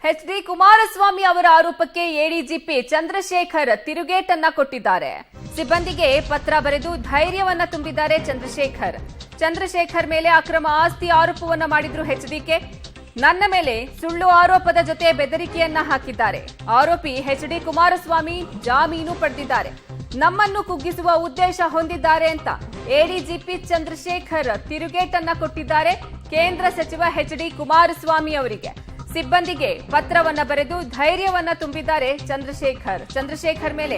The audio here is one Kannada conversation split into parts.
ಎಚ್.ಡಿ. ಕುಮಾರಸ್ವಾಮಿ ಅವರ ಆರೋಪಕ್ಕೆ ಎಡಿಜಿಪಿ ಚಂದ್ರಶೇಖರ್ ತಿರುಗೇಟನ್ನ ಕೊಟ್ಟಿದ್ದಾರೆ. ಸಿಬ್ಬಂದಿಗೆ ಪತ್ರ ಬರೆದು ಧೈರ್ಯವನ್ನ ತುಂಬಿದ್ದಾರೆ ಚಂದ್ರಶೇಖರ್ ಮೇಲೆ ಅಕ್ರಮ ಆಸ್ತಿ ಆರೋಪವನ್ನ ಮಾಡಿದ್ರು ಎಚ್ಡಿಕೆ. ನನ್ನ ಮೇಲೆ ಸುಳ್ಳು ಆರೋಪದ ಜೊತೆ ಬೆದರಿಕೆಯನ್ನ ಹಾಕಿದ್ದಾರೆ. ಆರೋಪಿ ಎಚ್.ಡಿ. ಕುಮಾರಸ್ವಾಮಿ ಜಾಮೀನು ಪಡೆದಿದ್ದಾರೆ. ನಮ್ಮನ್ನು ಕುಗ್ಗಿಸುವ ಉದ್ದೇಶ ಹೊಂದಿದ್ದಾರೆ ಅಂತ ಎಡಿಜಿಪಿ ಚಂದ್ರಶೇಖರ್ ತಿರುಗೇಟನ್ನ ಕೊಟ್ಟಿದ್ದಾರೆ ಕೇಂದ್ರ ಸಚಿವ ಎಚ್.ಡಿ. ಕುಮಾರಸ್ವಾಮಿ ಅವರಿಗೆ. ಸಿಬ್ಬಂದಿಗೆ ಪತ್ರವನ್ನ ಬರೆದು ಧೈರ್ಯವನ್ನ ತುಂಬಿದ್ದಾರೆ ಚಂದ್ರಶೇಖರ್ ಮೇಲೆ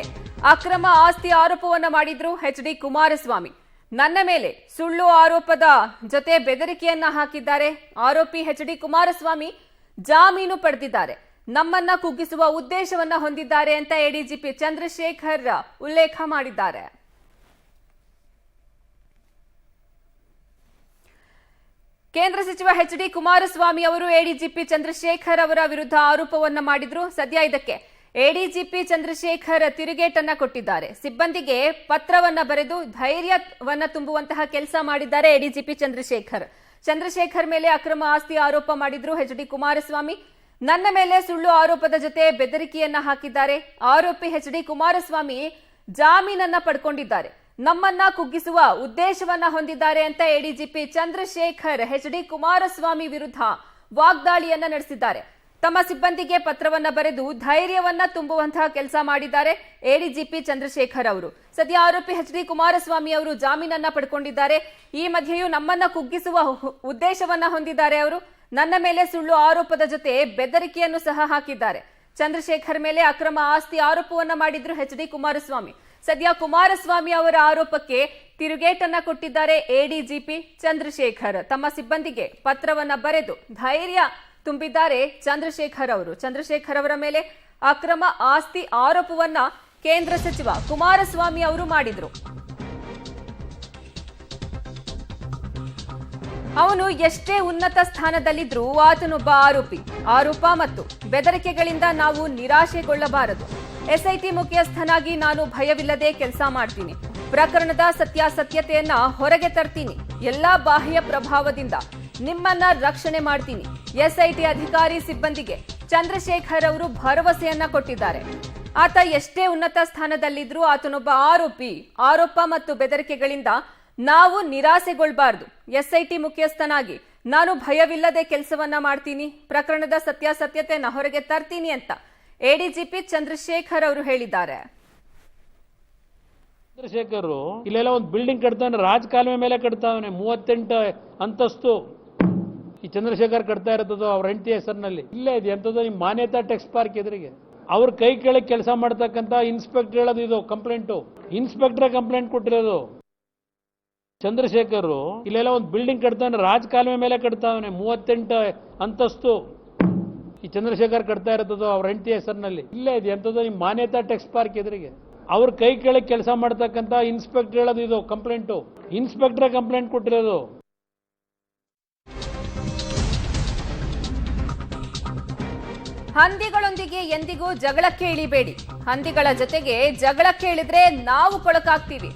ಅಕ್ರಮ ಆಸ್ತಿ ಆರೋಪವನ್ನ ಮಾಡಿದ್ರು ಎಚ್.ಡಿ. ಕುಮಾರಸ್ವಾಮಿ. ನನ್ನ ಮೇಲೆ ಸುಳ್ಳು ಆರೋಪದ ಜೊತೆ ಬೆದರಿಕೆಯನ್ನ ಹಾಕಿದ್ದಾರೆ. ಆರೋಪಿ ಎಚ್.ಡಿ. ಕುಮಾರಸ್ವಾಮಿ ಜಾಮೀನು ಪಡೆದಿದ್ದಾರೆ. ನಮ್ಮನ್ನ ಕುಗ್ಗಿಸುವ ಉದ್ದೇಶವನ್ನ ಹೊಂದಿದ್ದಾರೆ ಅಂತ ಎಡಿಜಿಪಿ ಚಂದ್ರಶೇಖರ್ ಉಲ್ಲೇಖ ಮಾಡಿದ್ದಾರೆ. ಕೇಂದ್ರ ಸಚಿವ ಎಚ್.ಡಿ. ಕುಮಾರಸ್ವಾಮಿ ಅವರು ಎಡಿಜಿಪಿ ಚಂದ್ರಶೇಖರ್ ಅವರ ವಿರುದ್ಧ ಆರೋಪವನ್ನ ಮಾಡಿದ್ರು. ಸದ್ಯ ಇದಕ್ಕೆ ಎಡಿಜಿಪಿ ಚಂದ್ರಶೇಖರ್ ತಿರುಗೇಟನ್ನ ಕೊಟ್ಟಿದ್ದಾರೆ. ಸಿಬ್ಬಂದಿಗೆ ಪತ್ರವನ್ನ ಬರೆದು ಧೈರ್ಯವನ್ನ ತುಂಬುವಂತಹ ಕೆಲಸ ಮಾಡಿದ್ದಾರೆ ಎಡಿಜಿಪಿ ಚಂದ್ರಶೇಖರ್ ಮೇಲೆ ಅಕ್ರಮ ಆಸ್ತಿ ಆರೋಪ ಮಾಡಿದ್ರು ಎಚ್.ಡಿ. ಕುಮಾರಸ್ವಾಮಿ. ನನ್ನ ಮೇಲೆ ಸುಳ್ಳು ಆರೋಪದ ಜೊತೆ ಬೆದರಿಕೆಯನ್ನ ಹಾಕಿದ್ದಾರೆ. ಆರೋಪಿ ಎಚ್.ಡಿ. ಕುಮಾರಸ್ವಾಮಿ ಜಾಮೀನನ್ನ ಪಡ್ಕೊಂಡಿದ್ದಾರೆ. ನಮ್ಮನ್ನ ಕುಗ್ಗಿಸುವ ಉದ್ದೇಶವನ್ನ ಹೊಂದಿದ್ದಾರೆ ಅಂತ ಎಡಿಜಿಪಿ ಚಂದ್ರಶೇಖರ್ ಎಚ್.ಡಿ. ಕುಮಾರಸ್ವಾಮಿ ವಿರುದ್ಧ ವಾಗ್ದಾಳಿಯನ್ನ ನಡೆಸಿದ್ದಾರೆ. ತಮ್ಮ ಸಿಬ್ಬಂದಿಗೆ ಪತ್ರವನ್ನ ಬರೆದು ಧೈರ್ಯವನ್ನ ತುಂಬುವಂತಹ ಕೆಲಸ ಮಾಡಿದ್ದಾರೆ ಎಡಿಜಿಪಿ ಚಂದ್ರಶೇಖರ್ ಅವರು. ಸದ್ಯ ಆರೋಪಿ ಎಚ್.ಡಿ. ಕುಮಾರಸ್ವಾಮಿ ಅವರು ಜಾಮೀನನ್ನ ಪಡ್ಕೊಂಡಿದ್ದಾರೆ. ಈ ಮಧ್ಯೆಯೂ ನಮ್ಮನ್ನ ಕುಗ್ಗಿಸುವ ಉದ್ದೇಶವನ್ನ ಹೊಂದಿದ್ದಾರೆ ಅವರು. ನನ್ನ ಮೇಲೆ ಸುಳ್ಳು ಆರೋಪದ ಜೊತೆ ಬೆದರಿಕೆಯನ್ನು ಸಹ ಹಾಕಿದ್ದಾರೆ. ಚಂದ್ರಶೇಖರ್ ಮೇಲೆ ಅಕ್ರಮ ಆಸ್ತಿ ಆರೋಪವನ್ನ ಮಾಡಿದ್ರು ಎಚ್.ಡಿ. ಕುಮಾರಸ್ವಾಮಿ. ಸದ್ಯ ಕುಮಾರಸ್ವಾಮಿ ಅವರ ಆರೋಪಕ್ಕೆ ತಿರುಗೇಟನ್ನ ಕೊಟ್ಟಿದ್ದಾರೆ ಎಡಿಜಿಪಿ ಚಂದ್ರಶೇಖರ್. ತಮ್ಮ ಸಿಬ್ಬಂದಿಗೆ ಪತ್ರವನ್ನ ಬರೆದು ಧೈರ್ಯ ತುಂಬಿದ್ದಾರೆ ಚಂದ್ರಶೇಖರ್ ಅವರ ಮೇಲೆ ಅಕ್ರಮ ಆಸ್ತಿ ಆರೋಪವನ್ನ ಕೇಂದ್ರ ಸಚಿವ ಕುಮಾರಸ್ವಾಮಿ ಅವರು ಮಾಡಿದ್ರು. ಅವನು ಎಷ್ಟೇ ಉನ್ನತ ಸ್ಥಾನದಲ್ಲಿದ್ರೂ ಆತನೊಬ್ಬ ಆರೋಪ ಮತ್ತು ಬೆದರಿಕೆಗಳಿಂದ ನಾವು ನಿರಾಶೆಗೊಳ್ಳಬಾರದು. ಎಸ್ಐಟಿ ಮುಖ್ಯಸ್ಥನಾಗಿ ನಾನು ಭಯವಿಲ್ಲದೆ ಕೆಲಸ ಮಾಡ್ತೀನಿ. ಪ್ರಕರಣದ ಸತ್ಯಾಸತ್ಯತೆಯನ್ನ ಹೊರಗೆ ತರ್ತೀನಿ. ಎಲ್ಲಾ ಬಾಹ್ಯ ಪ್ರಭಾವದಿಂದ ನಿಮ್ಮನ್ನ ರಕ್ಷಣೆ ಮಾಡ್ತೀನಿ. ಎಸ್ಐಟಿ ಅಧಿಕಾರಿ ಸಿಬ್ಬಂದಿಗೆ ಚಂದ್ರಶೇಖರ್ ಅವರು ಭರವಸೆಯನ್ನ ಕೊಟ್ಟಿದ್ದಾರೆ. ಆತ ಎಷ್ಟೇ ಉನ್ನತ ಸ್ಥಾನದಲ್ಲಿದ್ರೂ ಆತನೊಬ್ಬ ಆರೋಪ ಮತ್ತು ಬೆದರಿಕೆಗಳಿಂದ ನಾವು ನಿರಾಸೆಗೊಳ್ಳಬಾರದು. ಎಸ್ಐಟಿ ಮುಖ್ಯಸ್ಥನಾಗಿ ನಾನು ಭಯವಿಲ್ಲದೆ ಕೆಲಸವನ್ನ ಮಾಡ್ತೀನಿ. ಪ್ರಕರಣದ ಸತ್ಯಾಸತ್ಯತೆಯನ್ನ ಹೊರಗೆ ತರ್ತೀನಿ ಅಂತ ಎಡಿಜಿಪಿ ಚಂದ್ರಶೇಖರ್ ಅವರು ಹೇಳಿದ್ದಾರೆ. ಚಂದ್ರಶೇಖರ್ ಇಲ್ಲೆಲ್ಲ ಒಂದು ಬಿಲ್ಡಿಂಗ್ ಕಟ್ತಾನೆ, ರಾಜಕಾಲುವೆ ಮೇಲೆ ಕಟ್ತಾವನೆ, 38 ಅಂತಸ್ತು. ಈ ಚಂದ್ರಶೇಖರ್ ಕಟ್ತಾ ಇರೋದು ಅವ್ರ ಹೆಂಡತಿ ಹೆಸರಿನಲ್ಲಿ. ಇಲ್ಲೇ ಇದೆ ಎಂತದ್ದು ನಿಮ್ಮ ಮಾನ್ಯತಾ ಟೆಕ್ಸ್ ಪಾರ್ಕ್ ಎದುರಿಗೆ. ಅವ್ರ ಕೈ ಕೆಳಗೆ ಕೆಲಸ ಮಾಡ್ತಕ್ಕಂತ ಇನ್ಸ್ಪೆಕ್ಟರ್ ಹೇಳೋದು ಇದು ಕಂಪ್ಲೇಂಟು. ಇನ್ಸ್ಪೆಕ್ಟರ್ ಕಂಪ್ಲೇಂಟ್ ಕೊಟ್ಟಿರೋದು. ಚಂದ್ರಶೇಖರ್ ಇಲ್ಲೆಲ್ಲ ಒಂದು ಬಿಲ್ಡಿಂಗ್ ಕಟ್ತಾನೆ, ರಾಜಕಾಲುವೆ ಮೇಲೆ ಕಟ್ತಾವನೆ, 38 ಅಂತಸ್ತು. ಈ ಚಂದ್ರಶೇಖರ್ ಕಟ್ತಾ ಇರೋದು ಅವ್ರ ಹೆಂಡತಿ ಹೆಸರಿನಲ್ಲಿ. ಇಲ್ಲೇ ಇದೆ ಎಂತದ್ದು ನಿಮ್ಮ ಮಾನ್ಯತಾ ಟೆಕ್ಸ್ ಪಾರ್ಕ್ ಎದುರಿಗೆ. ಅವ್ರ ಕೈ ಕೆಳಗೆ ಕೆಲಸ ಮಾಡ್ತಕ್ಕಂತ ಇನ್ಸ್ಪೆಕ್ಟರ್ ಹೇಳೋದು ಇದು ಕಂಪ್ಲೇಂಟು. ಇನ್ಸ್ಪೆಕ್ಟರ್ ಕಂಪ್ಲೇಂಟ್ ಕೊಟ್ಟಿರೋದು. ಹಂದಿಗಳೊಂದಿಗೆ ಎಂದಿಗೂ ಜಗಳಕ್ಕೆ ಇಳಿಬೇಡಿ. ಹಂದಿಗಳ ಜೊತೆಗೆ ಜಗಳಕ್ಕೆ ಇಳಿದ್ರೆ ನಾವು ಕೊಳಕಾಗ್ತೀವಿ.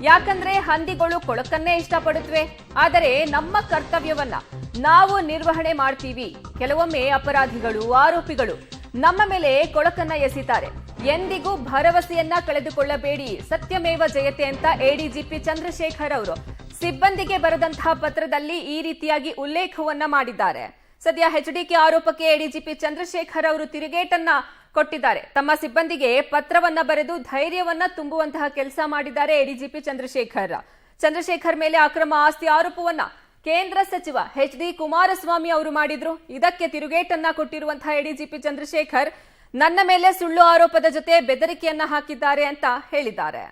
ಯಾಕಂದ್ರೆ ಹಂದಿಗಳು ಕೊಳಕನ್ನೇ ಇಷ್ಟಪಡುತ್ತವೆ. ಆದರೆ ನಮ್ಮ ಕರ್ತವ್ಯವನ್ನ ನಾವು ನಿರ್ವಹಣೆ ಮಾಡ್ತೀವಿ. ಕೆಲವೊಮ್ಮೆ ಅಪರಾಧಿಗಳು, ಆರೋಪಿಗಳು ನಮ್ಮ ಮೇಲೆ ಕೊಳಕನ್ನ ಎಸಿತಾರೆ. ಎಂದಿಗೂ ಭರವಸೆಯನ್ನ ಕಳೆದುಕೊಳ್ಳಬೇಡಿ. ಸತ್ಯಮೇವ ಜಯತೆ ಅಂತ ಎಡಿಜಿಪಿ ಚಂದ್ರಶೇಖರ್ ಅವರು ಸಿಬ್ಬಂದಿಗೆ ಬರೆದಂತಹ ಪತ್ರದಲ್ಲಿ ಈ ರೀತಿಯಾಗಿ ಉಲ್ಲೇಖವನ್ನ ಮಾಡಿದ್ದಾರೆ. ಸದ್ಯ ಎಚ್ಡಿಕೆ ಆರೋಪಕ್ಕೆ ಎಡಿಜಿಪಿ ಚಂದ್ರಶೇಖರ್ ಅವರು ತಿರುಗೇಟನ್ನ ಕೊಟ್ಟಿದ್ದಾರೆ. ತಮ್ಮ ಸಿಬ್ಬಂದಿಗೆ ಪತ್ರವನ್ನ ಬರೆದು ಧೈರ್ಯವನ್ನ ತುಂಬುವಂತಹ ಕೆಲಸ ಮಾಡಿದ್ದಾರೆ ಎಡಿಜಿಪಿ ಚಂದ್ರಶೇಖರ್ ಮೇಲೆ ಅಕ್ರಮ ಆಸ್ತಿ ಆರೋಪವನ್ನ ಕೇಂದ್ರ ಸಚಿವ ಎಚ್.ಡಿ. ಕುಮಾರಸ್ವಾಮಿ ಅವರು ಮಾಡಿದ್ರು. ಇದಕ್ಕೆ ತಿರುಗೇಟನ್ನ ಕೊಟ್ಟಿರುವಂತಹ ಎಡಿಜಿಪಿ ಚಂದ್ರಶೇಖರ್ ನನ್ನ ಮೇಲೆ ಸುಳ್ಳು ಆರೋಪದ ಜೊತೆ ಬೆದರಿಕೆಯನ್ನ ಹಾಕಿದ್ದಾರೆ ಅಂತ ಹೇಳಿದ್ದಾರೆ.